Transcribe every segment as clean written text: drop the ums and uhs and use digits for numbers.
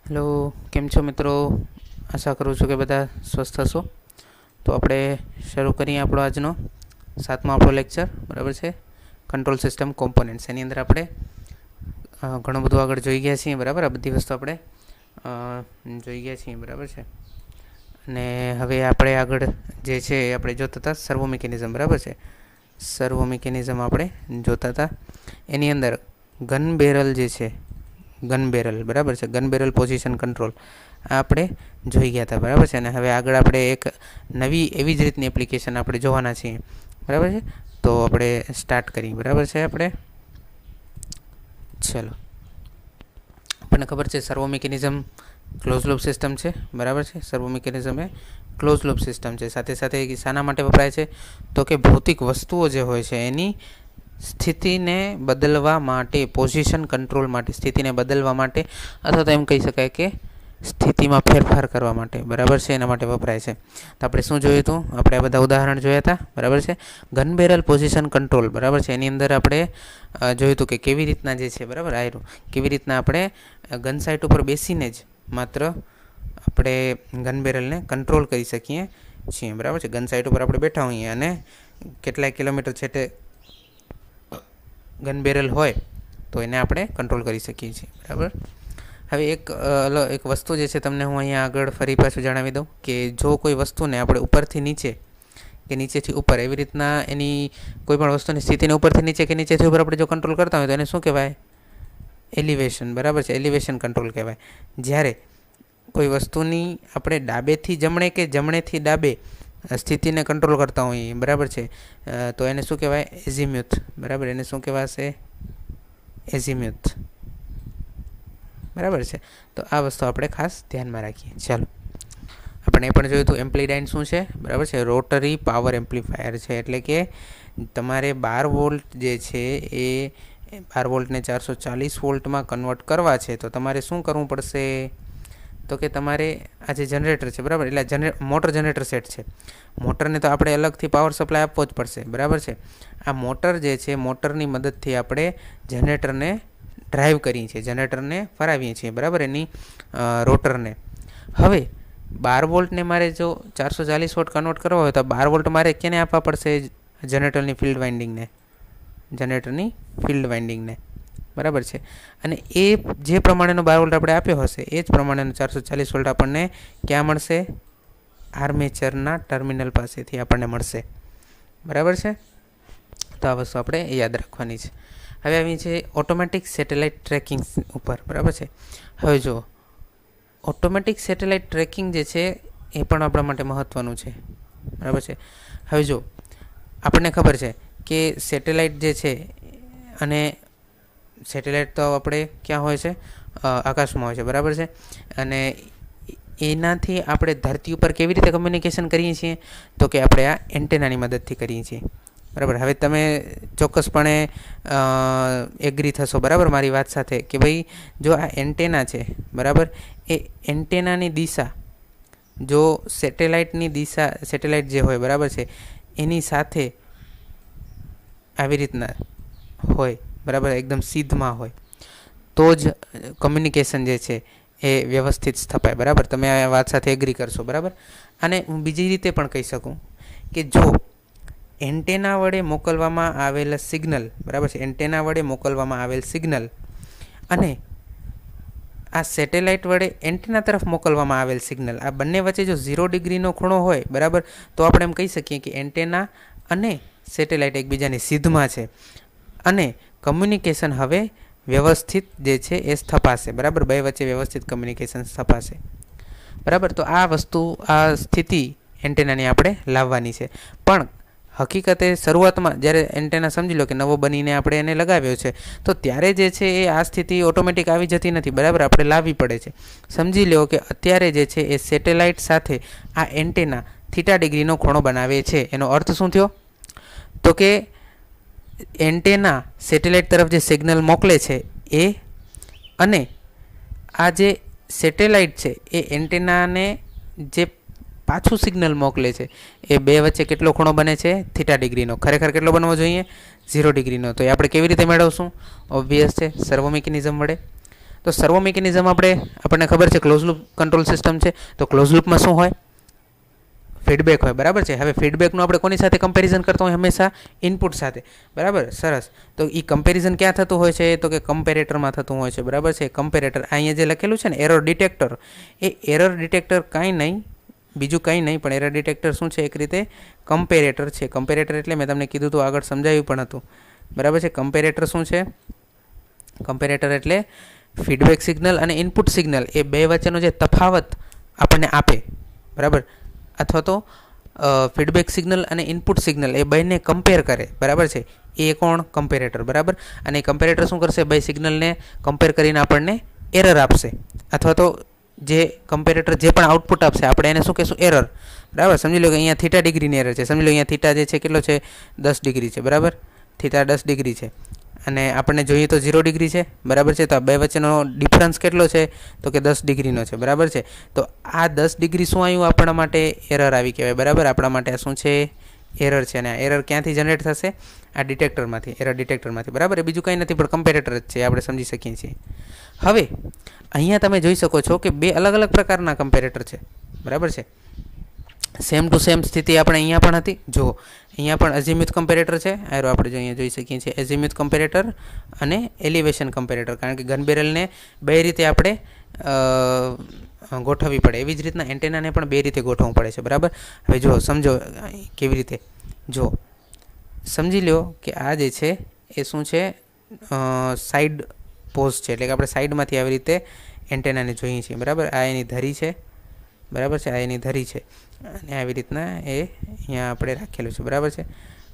Hello, કેમ છો મિત્રો? આશા કરું છું કે બધા સ્વસ્થ હશો. તો આપણે શરૂ કરીએ આપણો આજનો 7મો આપણો લેક્ચર, બરાબર છે, કંટ્રોલ સિસ્ટમ કોમ્પોનન્ટ્સ. એની અંદર આપણે ઘણું બધું આગળ જોઈ ગયા છીએ, બરાબર. આ બધી વસ્તુ આપણે જોઈ ગયા છીએ, બરાબર છે. અને હવે આપણે આગળ જે છે એ આપણે જોતા હતા સર્વો મિકેનિઝમ, બરાબર છે. સર્વો મિકેનિઝમ આપણે જોતા હતા. એની અંદર ગન બેરલ જે છે, ગન બેરલ, બરાબર છે, ગન બેરલ પોઝિશન કંટ્રોલ આપણે જોઈ ગયા હતા, બરાબર છે. અને હવે આગળ આપણે એક નવી એવી જ રીતની એપ્લિકેશન આપણે જોવાના છીએ, બરાબર છે. તો આપણે સ્ટાર્ટ કરીએ, બરાબર છે. આપણે ચલો, આપણને ખબર છે સર્વો મિકેનિઝમ ક્લોઝ લૂપ સિસ્ટમ છે, બરાબર છે. સર્વો મિકેનિઝમ એ ક્લોઝ લૂપ સિસ્ટમ છે. સાથે સાથે શાના માટે વપરાય છે? તો કે ભૌતિક વસ્તુઓ જે હોય છે એની સ્થિતિને બદલવા માટે, પોઝિશન કંટ્રોલ માટે, સ્થિતિને બદલવા માટે, અથવા તો એમ કહી શકાય કે સ્થિતિમાં ફેરફાર કરવા માટે, બરાબર છે, એના માટે વપરાય છે. તો આપણે શું જોયું હતું? આપણે આ બધા ઉદાહરણ જોયા હતા, બરાબર છે. ગન બેરલ પોઝિશન કંટ્રોલ, બરાબર છે. એની અંદર આપણે જોયું હતું કે કેવી રીતના જે છે, બરાબર, આયરું કેવી રીતના આપણે ગન સાઇટ ઉપર બેસીને જ માત્ર આપણે ગન બેરલને કંટ્રોલ કરી શકીએ છીએ, બરાબર છે. ગન સાઇટ ઉપર આપણે બેઠા હોઈએ અને કેટલાય કિલોમીટર છેટે ગન બેરલ હોય તો એને આપણે કંટ્રોલ કરી શકીએ છીએ, બરાબર. હવે એક વસ્તુ જે છે તમને હું અહીંયા આગળ ફરી પાછું જણાવી દઉં કે જો કોઈ વસ્તુને આપણે ઉપરથી નીચે કે નીચેથી ઉપર એવી રીતના એની કોઈ પણ વસ્તુની સ્થિતિને ઉપરથી નીચે કે નીચેથી ઉપર આપણે જો કંટ્રોલ કરતા હોય તો એને શું કહેવાય? એલિવેશન, બરાબર છે. એલિવેશન કંટ્રોલ કહેવાય. જ્યારે કોઈ વસ્તુની આપણે ડાબેથી જમણે કે જમણેથી ડાબે સ્થિતિને કંટ્રોલ કરતા હોઈએ, બરાબર છે, તો એને શું કહેવાય? એઝીમ્યુથ, બરાબર. એને શું કહેવાશે? એઝીમ્યુથ, બરાબર છે. તો આ વસ્તુ આપણે ખાસ ધ્યાનમાં રાખીએ. ચાલો, આપણે એ પણ જોયું હતું એમ્પ્લીડાઇન શું છે, બરાબર છે. રોટરી પાવર એમ્પ્લીફાયર છે. એટલે કે તમારે 12 વોલ્ટ જે છે એ 12 વોલ્ટને 440 વોલ્ટમાં કન્વર્ટ કરવા છે તો તમારે શું કરવું પડશે? તો કે તમારે આ જે જનરેટર છે, બરાબર, એટલે મોટર જનરેટર સેટ છે. મોટરને તો આપણે અલગથી પાવર સપ્લાય આપવો જ પડશે, બરાબર છે. આ મોટર જે છે, મોટરની મદદથી આપણે જનરેટરને ડ્રાઈવ કરીએ છીએ, જનરેટરને ફરાવીએ છીએ, બરાબર, એની રોટરને. હવે 12 વોલ્ટને મારે જો 440 વોલ્ટ કન્વર્ટ કરવા હોય તો 12 વોલ્ટ મારે કેને આપવા પડશે? જનરેટરની ફિલ્ડ વાઇન્ડિંગને, જનરેટરની ફિલ્ડ વાઇન્ડિંગને, બરાબર છે. અને એ જે પ્રમાણેનો 12 વોલ્ટ આપણે આપ્યો હશે એ જ પ્રમાણેનો 440 વોલ્ટ આપણને ક્યાં મળશે? આર્મેચરના ટર્મિનલ પાસેથી આપણને મળશે, બરાબર છે. તો આ વસ્તુ આપણે યાદ રાખવાની છે. હવે આવી છે ઓટોમેટિક સેટેલાઇટ ટ્રેકિંગ ઉપર, બરાબર છે. હવે જો ઓટોમેટિક સેટેલાઇટ ટ્રેકિંગ જે છે એ પણ આપણા માટે મહત્ત્વનું છે, બરાબર છે. હવે જો આપણને ખબર છે કે સેટેલાઇટ જે છે, અને સેટેલાઇટ તો આપણે ક્યાં હોય છે? આકાશમાં હોય છે, બરાબર છે. અને એનાથી આપણે ધરતી ઉપર કેવી રીતે કમ્યુનિકેશન કરીએ છીએ? તો કે આપણે આ એન્ટેનાની મદદથી કરીએ છીએ, બરાબર. હવે તમે ચોક્કસપણે એગ્રી થશો, બરાબર, મારી વાત સાથે કે ભાઈ જો આ એન્ટેના છે, બરાબર, એ એન્ટેનાની દિશા જો સેટેલાઇટની દિશા, સેટેલાઇટ જે હોય, બરાબર છે, એની સાથે આવી રીતના હોય, બરાબર, એકદમ સીધમાં હોય તો જ કમ્યુનિકેશન જે છે એ વ્યવસ્થિત સ્થપાય, બરાબર. તમે આ વાત સાથે એગ્રી કરશો, બરાબર. અને હું બીજી રીતે પણ કહી શકું કે જો એન્ટેના વડે મોકલવામાં આવેલ સિગ્નલ, બરાબર છે, એન્ટેના વડે મોકલવામાં આવેલ સિગ્નલ અને આ સેટેલાઇટ વડે એન્ટેના તરફ મોકલવામાં આવેલ સિગ્નલ, આ બંને વચ્ચે જો 0 ડિગ્રીનો ખૂણો હોય, બરાબર, તો આપણે એમ કહી શકીએ કે એન્ટેના અને સેટેલાઇટ એકબીજાની સીધમાં છે અને કમ્યુનિકેશન હવે વ્યવસ્થિત જે છે એ સ્થપાશે, બરાબર. બે વચ્ચે વ્યવસ્થિત કમ્યુનિકેશન સ્થપાશે, બરાબર. તો આ વસ્તુ, આ સ્થિતિ એન્ટેનાની આપણે લાવવાની છે. પણ હકીકતે શરૂઆતમાં જ્યારે એન્ટેના સમજી લો કે નવો બનીને આપણે એને લગાવ્યો છે તો ત્યારે જે છે એ આ સ્થિતિ ઓટોમેટિક આવી જતી નથી, બરાબર, આપણે લાવવી પડે છે. સમજી લો કે અત્યારે જે છે એ સેટેલાઇટ સાથે આ એન્ટેના θ ડિગ્રીનો ખૂણો બનાવે છે. એનો અર્થ શું થયો? તો કે એન્ટેના સેટેલાઇટ તરફ જે સિગ્નલ મોકલે છે એ અને આ જે સેટેલાઇટ છે એ એન્ટેનાને જે પાછું સિગ્નલ મોકલે છે એ બે વચ્ચે કેટલો ખૂણો બને છે? θ ડિગ્રીનો. ખરેખર કેટલો બનવો જોઈએ? 0 ડિગ્રીનો. તો એ આપણે કેવી રીતે મેળવશું? ઓબ્વિયસ છે, સર્વો મિકેનિઝમ વડે. તો સર્વો મિકેનિઝમ આપણને ખબર છે ક્લોઝ લૂપ કંટ્રોલ સિસ્ટમ છે. તો ક્લોઝ લૂપમાં શું હોય? ફીડબેક હોય, બરાબર છે. હવે ફીડબેકનું આપણે કોની સાથે કમ્પેરિઝન કરતો હોય? હંમેશા ઇનપુટ સાથે, બરાબર. સરસ. તો એ કમ્પેરિઝન ક્યાં થતું હોય છે? તો કે કમ્પેરેટરમાં થતું હોય છે, બરાબર છે. કમ્પેરેટર અહીંયા જે લખેલું છે ને એરર ડિટેક્ટર, એ એરર ડિટેક્ટર કાંઈ નહીં, બીજું કંઈ નહીં પણ એરર ડિટેક્ટર શું છે? એક રીતે કમ્પેરેટર છે. કમ્પેરેટર એટલે મેં તમને કીધું હતું, આગળ સમજાવ્યું પણ હતું, બરાબર છે. કમ્પેરેટર શું છે? કમ્પેરેટર એટલે ફીડબેક સિગ્નલ અને ઇનપુટ સિગ્નલ એ બે વચ્ચેનો જે તફાવત આપણને આપે, બરાબર, અથવા તો ફીડબેક સિગ્નલ અને ઇનપુટ સિગ્નલ એ બંને કમ્પેર કરે, બરાબર છે. એ કોણ? કમ્પેરેટર, બરાબર. અને કમ્પેરેટર શું કરશે? બે સિગ્નલને કમ્પેર કરીને આપણને એરર આપશે, અથવા તો જે કમ્પેરેટર જે પણ આઉટપુટ આપશે આપણે એને શું કહેશું? એરર, બરાબર. સમજી લો કે અહીંયા θ ડિગ્રીની એરર છે. સમજી લો અહીંયા θ જે છે કેટલો છે? 10 ડિગ્રી છે, બરાબર. θ 10 ડિગ્રી છે અને આપણને જોઈએ તો 0 ડિગ્રી છે, બરાબર છે. તો આ બે વચ્ચેનો ડિફરન્સ કેટલો છે? તો કે 10 ડિગ્રીનો છે, બરાબર છે. તો આ 10 ડિગ્રી શું આવ્યું? આપણા માટે એરર આવી કહેવાય, બરાબર. આપણા માટે આ શું છે? એરર છે. અને આ એરર ક્યાંથી જનરેટ થશે? આ ડિટેક્ટરમાંથી, એરર ડિટેક્ટરમાંથી, બરાબર. એ બીજું કંઈ નથી પણ કમ્પેરેટર જ છે, આપણે સમજી શકીએ છીએ. હવે અહીંયા તમે જોઈ શકો છો કે બે અલગ અલગ પ્રકારના કમ્પેરેટર છે, બરાબર છે. સેમ ટુ સેમ સ્થિતિ આપણે અહીંયા પણ હતી. જો અહીંયા પણ અઝીમ્યુથ કમ્પેરેટર છે, આરો આપણે જો અહીંયા જોઈ શકીએ છીએ અઝીમ્યુથ કમ્પેરેટર અને એલિવેશન કમ્પેરેટર, કારણ કે ગન બેરલને બે રીતે આપણે ગોઠવવી પડે. એવી જ રીતના એન્ટેનાને પણ બે રીતે ગોઠવવું પડે છે, બરાબર. હવે જો સમજો કેવી રીતે. જો સમજી લો કે આ જે છે એ શું છે? સાઈડ પોઝ છે, એટલે કે આપણે સાઈડમાંથી આવી રીતે એન્ટેનાને જોઈએ છીએ, બરાબર. આ એની ધરી છે, બરાબર છે. આ એની ધરી છે અને આવી રીતના એ અહીંયા આપણે રાખેલું છે, બરાબર છે.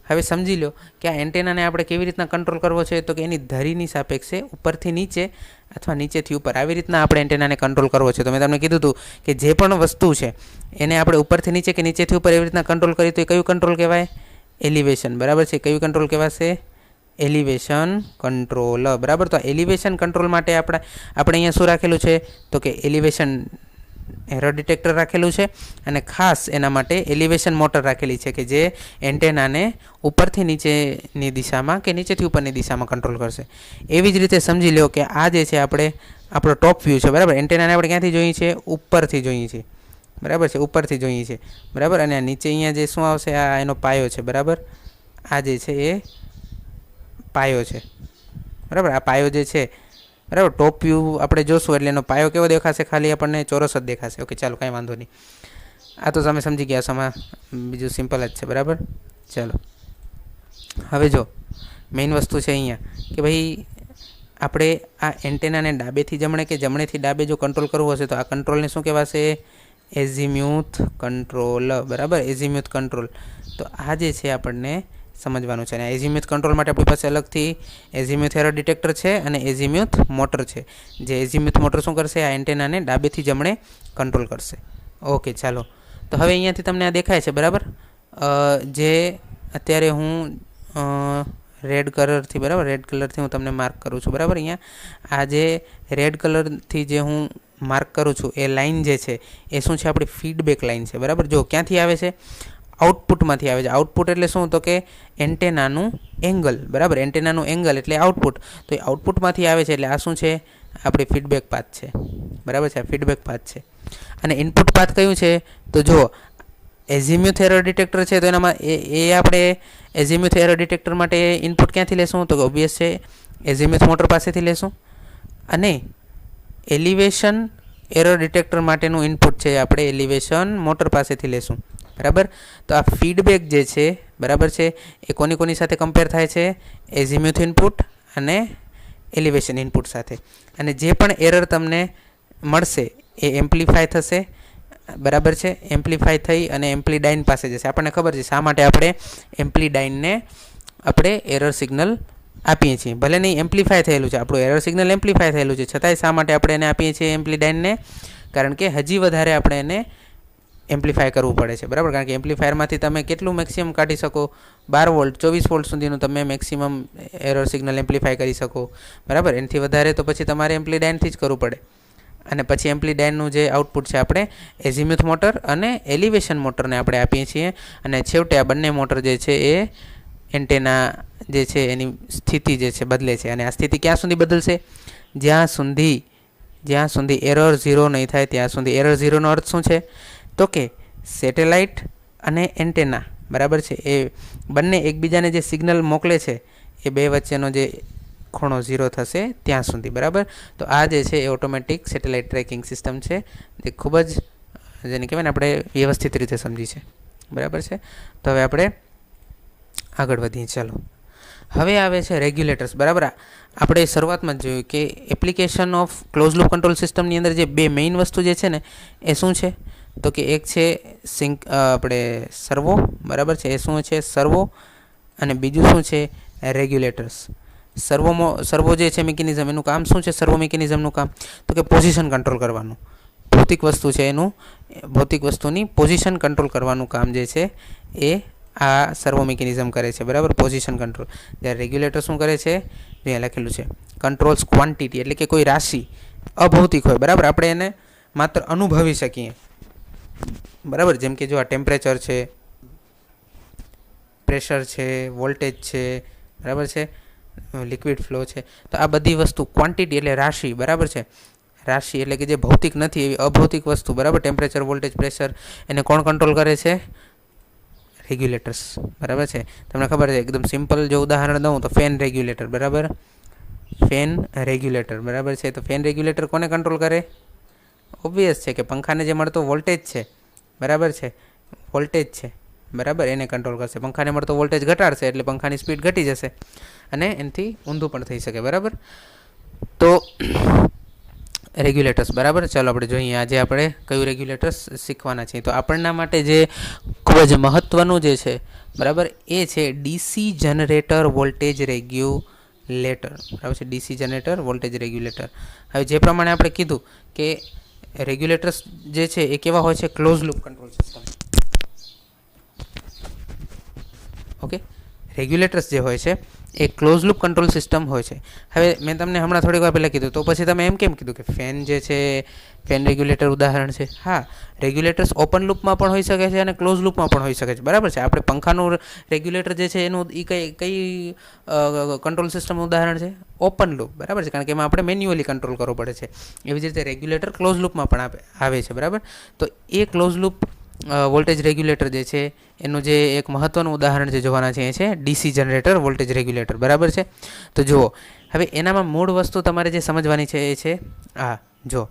હવે સમજી લો કે આ એન્ટેનાને આપણે કેવી રીતના કંટ્રોલ કરવો છે? તો કે એની ધરીની સાપેક્ષે ઉપરથી નીચે અથવા નીચેથી ઉપર આવી રીતના આપણે એન્ટેનાને કંટ્રોલ કરવો છે. તો મેં તમને કીધું હતું કે જે પણ વસ્તુ છે એને આપણે ઉપરથી નીચે કે નીચેથી ઉપર એવી રીતના કંટ્રોલ કરીએ તો એ કયું કંટ્રોલ કહેવાય? એલિવેશન, બરાબર છે. કયું કંટ્રોલ કહેવાશે? એલિવેશન કંટ્રોલ, બરાબર. તો એલિવેશન કંટ્રોલ માટે આપણે અહીંયા શું રાખેલું છે? તો કે એલિવેશન એરર ડિટેક્ટર રાખેલું છે અને ખાસ એના માટે એલિવેશન મોટર રાખેલી છે કે જે એન્ટેનાને ઉપરથી નીચેની દિશામાં કે નીચેથી ઉપરની દિશામાં કંટ્રોલ કરશે. એવી જ રીતે સમજી લો કે આ જે છે આપણો ટોપ વ્યૂ છે, બરાબર. એન્ટેનાને આપણે ક્યાંથી જોઈએ છીએ? ઉપરથી જોઈએ છીએ, બરાબર છે. ઉપરથી જોઈએ છીએ, બરાબર. અને નીચે અહીંયા જે શું આવશે? આ એનો પાયો છે, બરાબર. આ જે છે એ પાયો છે, બરાબર. આ પાયો જે છે, બરાબર. ટોપ વ્યૂ આપણે જોશું એટલે એનો પાયો કેવો દેખાશે? ખાલી આપણને ચોરસ જ દેખાશે. ઓકે, ચાલો, કાંઈ વાંધો નહીં. આ તો તમે સમજી ગયા છો, આમાં બીજું સિમ્પલ જ છે, બરાબર. ચાલો હવે જો મેઇન વસ્તુ છે અહીંયા કે ભાઈ આપણે આ એન્ટેનાને ડાબેથી જમણે કે જમણેથી ડાબે જો કંટ્રોલ કરવું હશે તો આ કંટ્રોલને શું કહેવાશે? એઝીમ્યુથ કંટ્રોલ, બરાબર. એઝીમ્યુથ કંટ્રોલ. તો આ જે છે આપણને સમજવાનું છે. અને એઝીમ્યુથ કંટ્રોલ માટે આપણી પાસે અલગથી એઝીમ્યુથ એરર ડિટેક્ટર છે અને એઝીમ્યુથ મોટર છે. જે એઝીમ્યુથ મોટર શું કરશે? આ એન્ટેનાને ડાબેથી જમણે કંટ્રોલ કરશે. ઓકે, ચાલો. તો હવે અહીંયાથી તમને આ દેખાય છે, બરાબર. જે અત્યારે હું રેડ કલરથી, બરાબર, રેડ કલરથી હું તમને માર્ક કરું છું, બરાબર. અહીંયા આ જે રેડ કલરથી જે હું માર્ક કરું છું એ લાઇન જે છે એ શું છે? આપણી ફીડબેક લાઇન છે, બરાબર. જો ક્યાંથી આવે છે? આઉટપુટમાંથી આવે છે. આઉટપુટ એટલે શું? તો કે એન્ટેનાનું એંગલ, બરાબર. એન્ટેનાનું એંગલ એટલે આઉટપુટ. તો એ આઉટપુટમાંથી આવે છે એટલે આ શું છે? આપણી ફીડબેક પાથ છે, બરાબર છે. આ ફીડબેક પાથ છે. અને ઇનપુટ પાથ કયું છે? તો જો એઝીમ્યુથ એરર ડિટેક્ટર છે તો એનામાં એ આપણે એઝીમ્યુથ એરર ડિટેક્ટર માટે ઇનપુટ ક્યાંથી લેશું? તો ઓબ્વિયસ છે એઝીમ્યુથ મોટર પાસેથી લેશું. અને એલિવેશન એરર ડિટેક્ટર માટેનું ઇનપુટ છે આપણે એલિવેશન મોટર પાસેથી લેશું, બરાબર. તો આ ફીડબેક જે છે, બરાબર છે, એ કોની સાથે કમ્પેર થાય છે? એઝીમ્યુથ ઇનપુટ અને એલિવેશન ઇનપુટ સાથે. અને જે પણ એરર તમને મળશે એ એમ્પ્લિફાય થશે, બરાબર છે. એમ્પ્લિફાય થઈ અને એમ્પ્લીડાઇન પાસે જશે. આપણને ખબર છે શા માટે આપણે એમ્પ્લીડાઇનને આપણે એરર સિગ્નલ આપીએ છીએ. ભલે નહીં એમ્પ્લિફાય થયેલું છે, આપણું એરર સિગ્નલ એમ્પ્લિફાય થયેલું છે, છતાંય શા માટે આપણે એને આપીએ છીએ એમ્પ્લીડાઇનને? કારણ કે હજી વધારે આપણે એને એમ્પ્લિફાય કરવું પડે છે, બરાબર. કારણ કે એમ્પ્લીફાયરમાંથી તમે કેટલું મેક્સિમમ કાઢી શકો? 12 વોલ્ટ 24 વોલ્ટ સુધીનું તમે મેક્સિમમ એરર સિગ્નલ એમ્પ્લિફાય કરી શકો, બરાબર. એનાથી વધારે તો પછી તમારે એમ્પ્લીડાઇનથી જ કરવું પડે. અને પછી એમ્પ્લીડાઇનનું જે આઉટપુટ છે આપણે એઝીમ્યુથ મોટર અને એલિવેશન મોટરને આપણે આપીએ છીએ. અને છેવટે આ બંને મોટર જે છે એ એન્ટેના જે છે એની સ્થિતિ જે છે બદલે છે. અને આ સ્થિતિ ક્યાં સુધી બદલશે? જ્યાં સુધી જ્યાં સુધી એરર ઝીરો નહીં થાય ત્યાં સુધી. એરર ઝીરોનો અર્થ શું છે? તો કે સેટેલાઇટ અને એન્ટેના બરાબર છે એ બંને એકબીજાને જે સિગ્નલ મોકલે છે એ બે વચ્ચેનો જે ખૂણો ઝીરો થશે ત્યાં સુધી બરાબર. તો આ જે છે એ ઓટોમેટિક સેટેલાઇટ ટ્રેકિંગ સિસ્ટમ છે, જે ખૂબ જ જેને કહેવાય ને આપણે વ્યવસ્થિત રીતે સમજી છે બરાબર છે. તો હવે આપણે આગળ વધીએ. ચાલો, હવે આવે છે રેગ્યુલેટર્સ બરાબર. આપણે શરૂઆતમાં જ જોયું કે application of close loop control સિસ્ટમની અંદર જે બે મેઇન વસ્તુ જે છે ને એ શું છે? તો કે એક છે આપણે સર્વો બરાબર છે, એ શું છે? સર્વો. અને બીજું શું છે? રેગ્યુલેટર્સ. સર્વો જે છે મિકેનિઝમ, એનું કામ શું છે? સર્વો મિકેનિઝમનું કામ તો કે પોઝિશન કંટ્રોલ કરવાનું. ભૌતિક વસ્તુ છે એનું ભૌતિક વસ્તુની પોઝિશન કંટ્રોલ કરવાનું કામ જે છે એ આ સર્વો મિકેનિઝમ કરે છે બરાબર, પોઝિશન કંટ્રોલ. જ્યારે રેગ્યુલેટર શું કરે છે? અહીંયા લખેલું છે કંટ્રોલ્સ ક્વોન્ટિટી, એટલે કે કોઈ રાશિ અભૌતિક હોય બરાબર, આપણે એને માત્ર અનુભવી શકીએ બરાબર. જેમ કે જો આ ટેમ્પરેચર છે, પ્રેશર છે, વોલ્ટેજ છે બરાબર છે, લિક્વિડ ફ્લો છે, તો આ બધી વસ્તુ ક્વોન્ટિટી એટલે રાશિ બરાબર છે. રાશિ એટલે કે જે ભૌતિક નથી એવી અભૌતિક વસ્તુ બરાબર, ટેમ્પરેચર, વોલ્ટેજ, પ્રેશર, એને કોણ કંટ્રોલ કરે છે? રેગ્યુલેટર્સ બરાબર છે. તમને ખબર છે, એકદમ સિમ્પલ જો ઉદાહરણ દઉં તો ફેન રેગ્યુલેટર બરાબર, ફેન રેગ્યુલેટર બરાબર છે. તો ફેન રેગ્યુલેટર કોને કંટ્રોલ કરે? ઓબ્વિયસ છે કે પંખાને જે મળતો વોલ્ટેજ છે બરાબર છે, વોલ્ટેજ છે બરાબર, એને કંટ્રોલ કરશે. પંખાને મળતો વોલ્ટેજ ઘટાડશે એટલે પંખાની સ્પીડ ઘટી જશે અને એનાથી ઊંધું પણ થઈ શકે બરાબર. તો રેગ્યુલેટર્સ બરાબર. ચાલો આપણે જોઈએ આજે આપણે કયું રેગ્યુલેટર્સ શીખવાના છીએ. તો આપણના માટે જે ખૂબ જ મહત્ત્વનું જે છે બરાબર એ છે ડીસી જનરેટર વોલ્ટેજ રેગ્યુલેટર બરાબર છે, ડીસી જનરેટર વોલ્ટેજ રેગ્યુલેટર. હવે જે પ્રમાણે આપણે કીધું કે રેગ્યુલેટર્સ જે છે એ કેવા હોય છે? Close loop control system. Okay, regulators જે હોય છે એ ક્લોઝ લૂપ કંટ્રોલ સિસ્ટમ હોય છે. હવે મેં તમને હમણાં થોડીક વાર પહેલાં કીધું, તો પછી તમે એમ કેમ કીધું કે ફેન જે છે ફેન રેગ્યુલેટર ઉદાહરણ છે? હા, રેગ્યુલેટર્સ ઓપન લૂપમાં પણ હોઈ શકે છે અને ક્લોઝ લૂપમાં પણ હોઈ શકે છે બરાબર છે. આપણે પંખાનું રેગ્યુલેટર જે છે એનું એ કઈ કંટ્રોલ સિસ્ટમનું ઉદાહરણ છે? ઓપન લૂપ બરાબર છે, કારણ કે એમાં આપણે મેન્યુઅલી કંટ્રોલ કરવો પડે છે. એવી જ રીતે રેગ્યુલેટર ક્લોઝ લૂપમાં પણ આવે છે બરાબર. તો એ ક્લોઝ લૂપ વોલ્ટેજ રેગ્યુલેટર જે છે એનું જે એક મહત્ત્વનું ઉદાહરણ જે જોવાના છે એ છે ડીસી જનરેટર વોલ્ટેજ રેગ્યુલેટર બરાબર છે. તો જુઓ, હવે એનામાં મૂળ વસ્તુ તમારે જે સમજવાની છે એ છે જો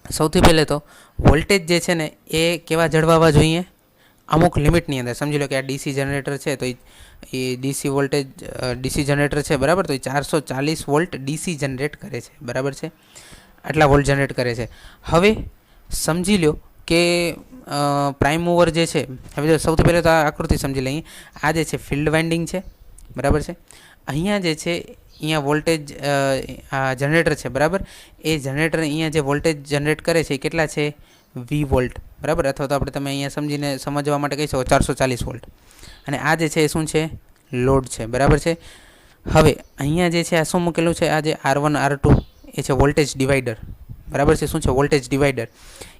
સૌથી પહેલે તો વોલ્ટેજ જે છે ને એ કેવા જળવાવા જોઈએ? અમુક લિમિટની અંદર. સમજી લો કે આ ડીસી જનરેટર છે તો એ ડીસી વોલ્ટેજ ડીસી જનરેટર છે બરાબર, તો એ 440 વોલ્ટ ડીસી જનરેટ કરે છે બરાબર છે, આટલા વોલ્ટ જનરેટ કરે છે. હવે સમજી લો કે પ્રાઇમ મૂવર જે છે, હવે જો સૌથી પહેલાં તો આ આકૃતિ સમજી લઈએ. આ જે છે ફિલ્ડ વાઇન્ડિંગ છે બરાબર છે. અહીંયા જે છે અહીંયા વોલ્ટેજ આ જનરેટર છે બરાબર, એ જનરેટર અહીંયા જે વોલ્ટેજ જનરેટ કરે છે એ કેટલા છે? વી વોલ્ટ બરાબર, અથવા તો આપણે તમે અહીંયા સમજવા માટે કહી શકો 440 વોલ્ટ. અને આ જે છે એ શું છે? લોડ છે બરાબર છે. હવે અહીંયા જે છે આ શું મૂકેલું છે? આ જે R1 R2 એ છે વોલ્ટેજ ડિવાઈડર બરાબર છે. શું છે? વોલ્ટેજ ડિવાઈડર,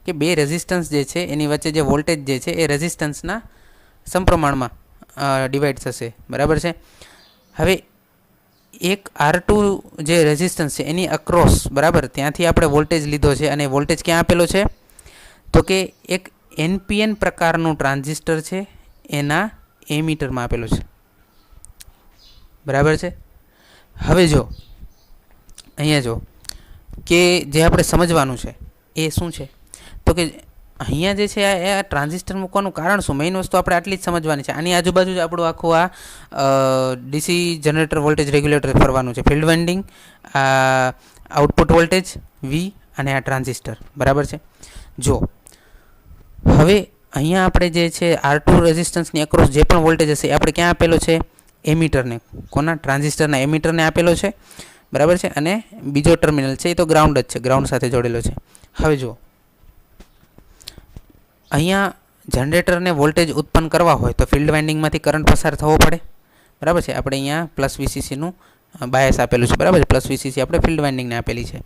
કે બે રેઝિસ્ટન્સ જે છે એની વચ્ચે જે વોલ્ટેજ જે છે એ રેઝિસ્ટન્સના સમપ્રમાણમાં ડિવાઈડ થશે બરાબર છે. હવે એક R2 જે રેઝિસ્ટન્સ છે એની અક્રોસ બરાબર ત્યાંથી આપણે વોલ્ટેજ લીધો છે, અને વોલ્ટેજ ક્યાં આપેલો છે? તો કે એક NPN પ્રકારનું ટ્રાન્ઝિસ્ટર છે એના એમીટરમાં આપેલો છે બરાબર છે. હવે જો અહીંયા જો કે જે આપણે સમજવાનું છે એ શું છે? તો કે અહીંયા જે છે આ ટ્રાન્ઝિસ્ટર મૂકવાનું કારણ શું? મેઇન વસ્તુ આપણે આટલી જ સમજવાની છે. આની આજુબાજુ જ આપણું આખું આ ડીસી જનરેટર વોલ્ટેજ રેગ્યુલેટર ફરવાનું છે. ફિલ્ડ વાઇન્ડિંગ, આ આઉટપુટ વોલ્ટેજ વી અને આ ટ્રાન્ઝિસ્ટર બરાબર છે. જો હવે અહીંયા આપણે જે છે R2 રેઝિસ્ટન્સની અક્રોસ જે પણ વોલ્ટેજ હશે એ આપણે ક્યાં આપેલો છે? એમીટરને. કોના? ટ્રાન્ઝિસ્ટરના એમીટરને આપેલો છે બરાબર છે. અને બીજો ટર્મિનલ છે એ તો ગ્રાઉન્ડ જ છે, ગ્રાઉન્ડ સાથે જોડેલો છે. હવે જુઓ, અહીંયા જનરેટરને વોલ્ટેજ ઉત્પન્ન કરવા હોય તો ફિલ્ડ વાઇન્ડિંગમાંથી કરંટ પસાર થવો પડે બરાબર છે. આપણે અહીંયા પ્લસ વીસીસીનું બાયસ આપેલું છે બરાબર છે, પ્લસ વીસીસી આપણે ફિલ્ડ વાઇન્ડિંગને આપેલી છે.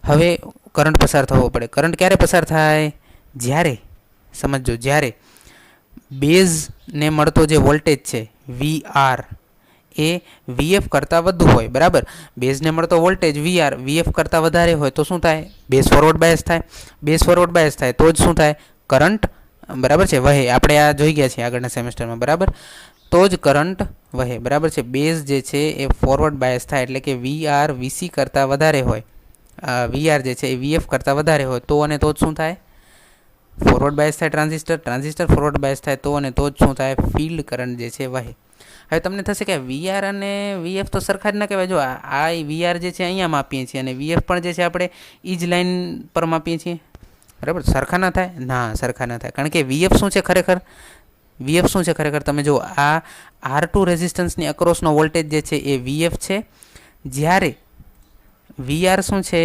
હવે કરંટ પસાર થવો પડે. કરંટ ક્યારે પસાર થાય? જ્યારે સમજો, જ્યારે બેઝને મળતો જે વોલ્ટેજ છે VR એ વીએફ કરતાં વધુ હોય, બરાબર. બેઝને મળતો વોલ્ટેજ વીએફ કરતાં વધારે હોય તો શું થાય? બેઝ ફોરવર્ડ બાયસ થાય. બેઝ ફોરવર્ડ બાયસ થાય તો જ શું થાય? કરંટ, બરાબર છે, વહે. આપણે આ જોઈ ગયા છીએ આગળના સેમેસ્ટરમાં, બરાબર. તો જ કરંટ વહે, બરાબર છે. બેઝ જે છે એ ફોરવર્ડ બાયસ થાય એટલે કે વીઆર વીસી કરતાં વધારે હોય, વીઆર જે છે એ વીએફ કરતાં વધારે હોય તો અને તો જ શું થાય? ફોરવર્ડ બાયસ થાય ટ્રાન્ઝિસ્ટર ફોરવર્ડ બાયસ થાય તો અને તો જ શું થાય? ફિલ્ડ કરંટ જે છે વહે. હવે તમને થશે કે વીઆર અને વીએફ તો સરખા જ ના કહેવાય. જો આ વીઆર જે છે અહીંયા માપીએ છીએ અને વીએફ પણ જે છે આપણે એ જ લાઇન પર માપીએ છીએ, બરાબર. સરખા ના થાય? ના, સરખા ના થાય. કારણ કે વીએફ શું છે ખરેખર? વીએફ શું છે ખરેખર? તમે જો આ R2 રેઝિસ્ટન્સની અક્રોસનો વોલ્ટેજ જે છે એ વીએફ છે, જ્યારે વીઆર શું છે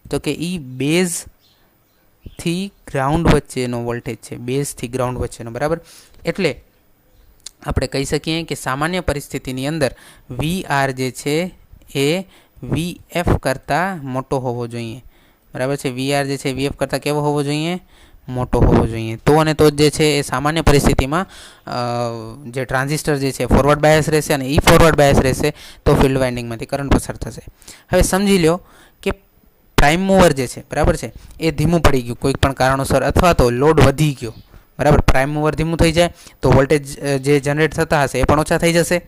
તો કે એ બેઝથી ગ્રાઉન્ડ વચ્ચેનો વોલ્ટેજ છે, બેઝથી ગ્રાઉન્ડ વચ્ચેનો, બરાબર. એટલે આપણે કહી શકીએ કે સામાન્ય પરિસ્થિતિની અંદર વીઆર જે છે એ વીએફ કરતાં મોટો હોવો જોઈએ, બરાબર છે. વીઆર જે છે વીએફ કરતાં કેવો હોવો જોઈએ? મોટો હોવો જોઈએ. તો અને તો જે છે એ સામાન્ય પરિસ્થિતિમાં જે ટ્રાન્ઝિસ્ટર જે છે ફોરવર્ડ બાયસ રહેશે અને એ ફોરવર્ડ બાયસ રહેશે તો ફિલ્ડ વાઇન્ડિંગમાંથી કરંટ પસાર થશે. હવે સમજી લો કે પ્રાઇમ મૂવર જે છે, બરાબર છે, એ ધીમું પડી ગયું કોઈક પણ કારણોસર, અથવા તો લોડ વધી ગયો, બરાબર. પ્રાઇમ મૂવર ધીમું થઈ જાય તો વોલ્ટેજ જે જનરેટ થતા હશે એ પણ ઓછા થઈ જશે,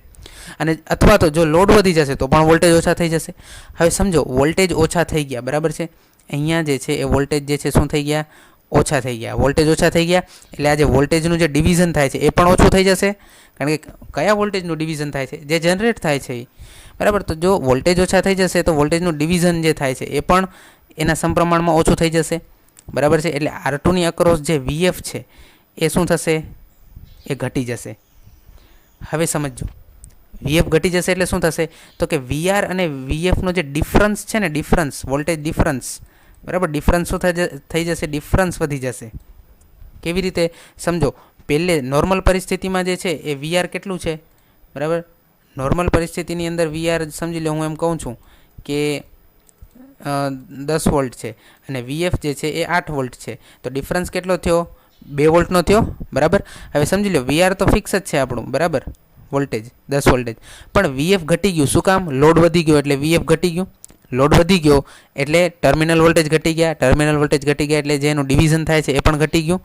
અને અથવા તો જો લોડ વધી જશે તો પણ વોલ્ટેજ ઓછા થઈ જશે. હવે સમજો વોલ્ટેજ ઓછા થઈ ગયા, બરાબર છે. અહીંયા જે છે એ વોલ્ટેજ જે છે શું થઈ ગયા? ઓછા થઈ ગયા. વોલ્ટેજ ઓછા થઈ ગયા એટલે આ જે વોલ્ટેજનું જે ડિવિઝન થાય છે એ પણ ઓછું થઈ જશે. કારણ કે કયા વોલ્ટેજનું ડિવિઝન થાય છે? જે જનરેટ થાય છે, બરાબર. તો જો વોલ્ટેજ ઓછા થઈ જશે તો વોલ્ટેજનું ડિવિઝન જે થાય છે એ પણ એના સમપ્રમાણમાં ઓછું થઈ જશે, બરાબર છે. એટલે R2ની અક્રોસ જે વીએફ છે એ શું થશે? એ ઘટી જશે. હવે સમજો, વીએફ ઘટી જશે એટલે શું થશે તો કે વીઆર અને વીએફનો જે ડિફરન્સ છે ને, ડિફરન્સ, વોલ્ટેજ ડિફરન્સ, બરાબર, ડિફરન્સ શું થઈ જશે? ડિફરન્સ વધી જશે. કેવી રીતે? સમજો, પહેલે નોર્મલ પરિસ્થિતિમાં જે છે એ વીઆર કેટલું છે, બરાબર. નોર્મલ પરિસ્થિતિની અંદર વીઆર સમજી લો, હું એમ કહું છું કે 10 વોલ્ટ છે અને વીએફ જે છે એ 8 વોલ્ટ છે, તો ડિફરન્સ કેટલો થયો? 2 વોલ્ટનો થયો, બરાબર. હવે સમજી લો વીઆર તો ફિક્સ જ છે આપણું, બરાબર, વોલ્ટેજ 10 વોલ્ટેજ, પણ વીએફ ઘટી ગયું. શું કામ? લોડ વધી ગયો એટલે વીએફ ઘટી ગયું. લોડ વધી ગયો એટલે ટર્મિનલ વોલ્ટેજ ઘટી ગયા. ટર્મિનલ વોલ્ટેજ ઘટી ગયા એટલે જેનું ડિવિઝન થાય છે એ પણ ઘટી ગયું,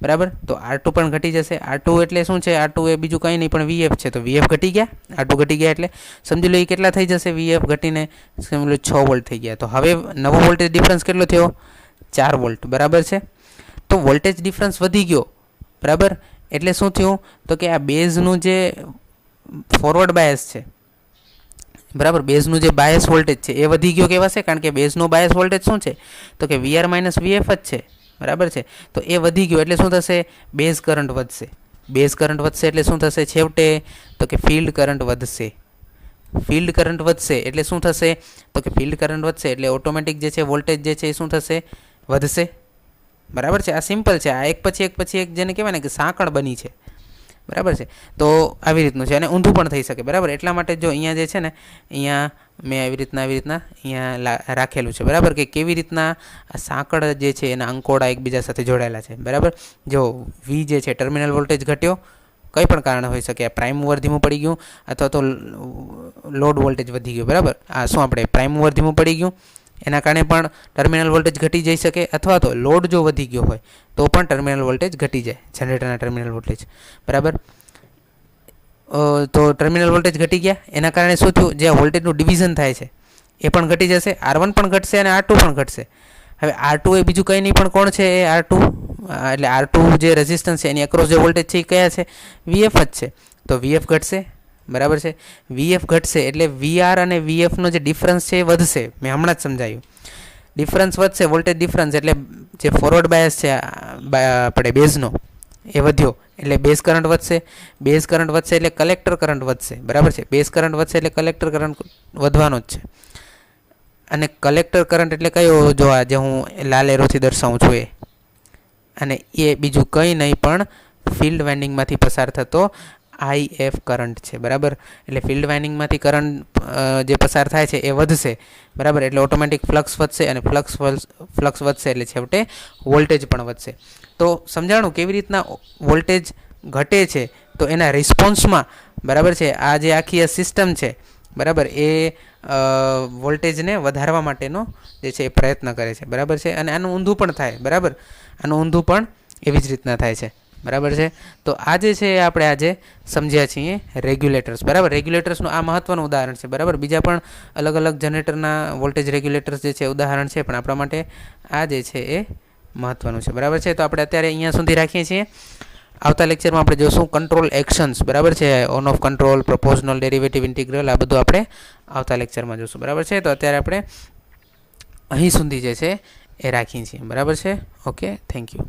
બરાબર. તો R2 પણ ઘટી જશે. R2 એટલે શું છે? R2 એ બીજું કંઈ નહીં પણ વીએફ છે, તો વીએફ ઘટી ગયા. R2 ઘટી ગયા એટલે સમજી લો એ કેટલા થઈ જશે? વીએફ ઘટીને સમજી લો 6 વોલ્ટ થઈ ગયા. તો હવે નવો વોલ્ટેજ ડિફરન્સ કેટલો થયો? 4 વોલ્ટ, બરાબર છે. તો વોલ્ટેજ ડિફરન્સ વધી ગયો, બરાબર. એટલે શું થયું તો કે આ બેઝનું જે ફોરવર્ડ બાયસ છે, બરાબર, બેઝનું જે બાયસ વોલ્ટેજ છે એ વધી ગયો કહેવાશે. કારણ કે બેઝનો બાયસ વોલ્ટેજ શું છે તો કે વીઆર માઇનસ વીએફ જ છે, બરાબર છે. તો એ વધી ગયો એટલે શું થશે? બેઝ કરંટ વધશે. બેઝ કરંટ વધશે એટલે શું થશે છેવટે તો કે ફિલ્ડ કરંટ વધશે. ફિલ્ડ કરંટ વધશે એટલે શું થશે તો કે ફિલ્ડ કરંટ વધશે એટલે ઓટોમેટિક જે છે વોલ્ટેજ જે છે એ શું થશે? વધશે, બરાબર છે. આ સિમ્પલ છે. આ એક પછી એક જેને કહેવાય ને કે સાંકળ બની છે, બરાબર છે. તો આવી રીતનું છે અને ઊંધું પણ થઈ શકે, બરાબર. એટલા માટે જો અહીંયા જે છે ને, અહીંયા મેં આવી રીતના અહીંયા રાખેલું છે, બરાબર, કે કેવી રીતના આ સાંકળ જે છે એના અંકોડા એકબીજા સાથે જોડાયેલા છે, બરાબર. જો વી જે છે ટર્મિનલ વોલ્ટેજ ઘટ્યો, કંઈ પણ કારણ હોઈ શકે. પ્રાઇમ મૂવર ધીમું પડી ગયું અથવા તો લોડ વોલ્ટેજ વધી ગયો, બરાબર. આ શું આપણે પ્રાઇમ મૂવર ધીમું પડી ગયું એના કારણે પણ ટર્મિનલ વોલ્ટેજ ઘટી જઈ શકે, અથવા તો લોડ જો વધી ગયો હોય તો પણ ટર્મિનલ વોલ્ટેજ ઘટી જાય, જનરેટરના ટર્મિનલ વોલ્ટેજ, બરાબર. તો ટર્મિનલ વોલ્ટેજ ઘટી ગયા એના કારણે શું થયું? જે વોલ્ટેજનું ડિવિઝન થાય છે એ પણ ઘટી જશે. R1 પણ ઘટશે અને R2 પણ ઘટશે. હવે R2 એ બીજું કંઈ નહીં પણ કોણ છે? એ R2, એટલે R2 જે રેઝિસ્ટન્સ છે એની અક્રોસ જે વોલ્ટેજ છે એ કયા છે? વીએફ જ છે. તો વીએફ ઘટશે, બરાબર છે. વીએફ ઘટશે એટલે વીઆર અને વીએફનો જે ડિફરન્સ છે એ વધશે. મેં હમણાં જ સમજાયું. ડિફરન્સ વધશે, વોલ્ટેજ ડિફરન્સ, એટલે જે ફોરવર્ડ બાયસ છે આપણે બેઝનો એ વધ્યો એટલે બેઝ કરંટ વધશે. બેઝ કરંટ વધશે એટલે કલેક્ટર કરંટ વધશે, બરાબર છે. બેઝ કરંટ વધશે એટલે કલેક્ટર કરંટ વધવાનો જ છે. અને કલેક્ટર કરંટ એટલે કયો? જો આ જે હું લાલ એરોથી દર્શાવું છું એ, અને એ બીજું કંઈ નહીં પણ ફિલ્ડ વાઇન્ડિંગમાંથી પસાર થતો IF કરંટ છે, બરાબર. એટલે ફિલ્ડ વાઇન્ડિંગમાંથી કરંટ જે પસાર થાય છે એ વધશે, બરાબર. એટલે ઓટોમેટિક ફ્લક્સ વધશે અને ફ્લક્સ વધશે એટલે છેવટે વોલ્ટેજ પણ વધશે. તો સમજાણું કેવી રીતના વોલ્ટેજ ઘટે છે તો એના રિસ્પોન્સમાં બરાબર છે આ જે આખી સિસ્ટમ છે બરાબર એ વોલ્ટેજને વધારવા માટેનો જે છે એ પ્રયત્ન કરે છે બરાબર છે. અને આનું ઊંધું પણ થાય બરાબર, આનું ઊંધું પણ એવી જ રીતના થાય છે બરાબર છે. તો આ જે છે આપણે આજે સમજ્યા છીએ રેગ્યુલેટર્સ બરાબર. રેગ્યુલેટર્સનું આ મહત્ત્વનું ઉદાહરણ છે બરાબર. બીજા પણ અલગ અલગ જનરેટરના વોલ્ટેજ રેગ્યુલેટર્સ જે છે ઉદાહરણ છે, પણ આપણા માટે આ જે છે એ મહત્ત્વનું છે બરાબર છે. તો આપણે અત્યારે અહીંયા સુધી રાખીએ છીએ. આવતા લેક્ચરમાં આપણે જોશું કંટ્રોલ એક્શન્સ બરાબર છે, on of control, proportional, derivative, integral, આ બધું આપણે આવતા લેક્ચરમાં જોશું બરાબર છે. તો અત્યારે આપણે અહીં સુધી જે છે એ રાખીએ છીએ બરાબર છે. Okay, thank you.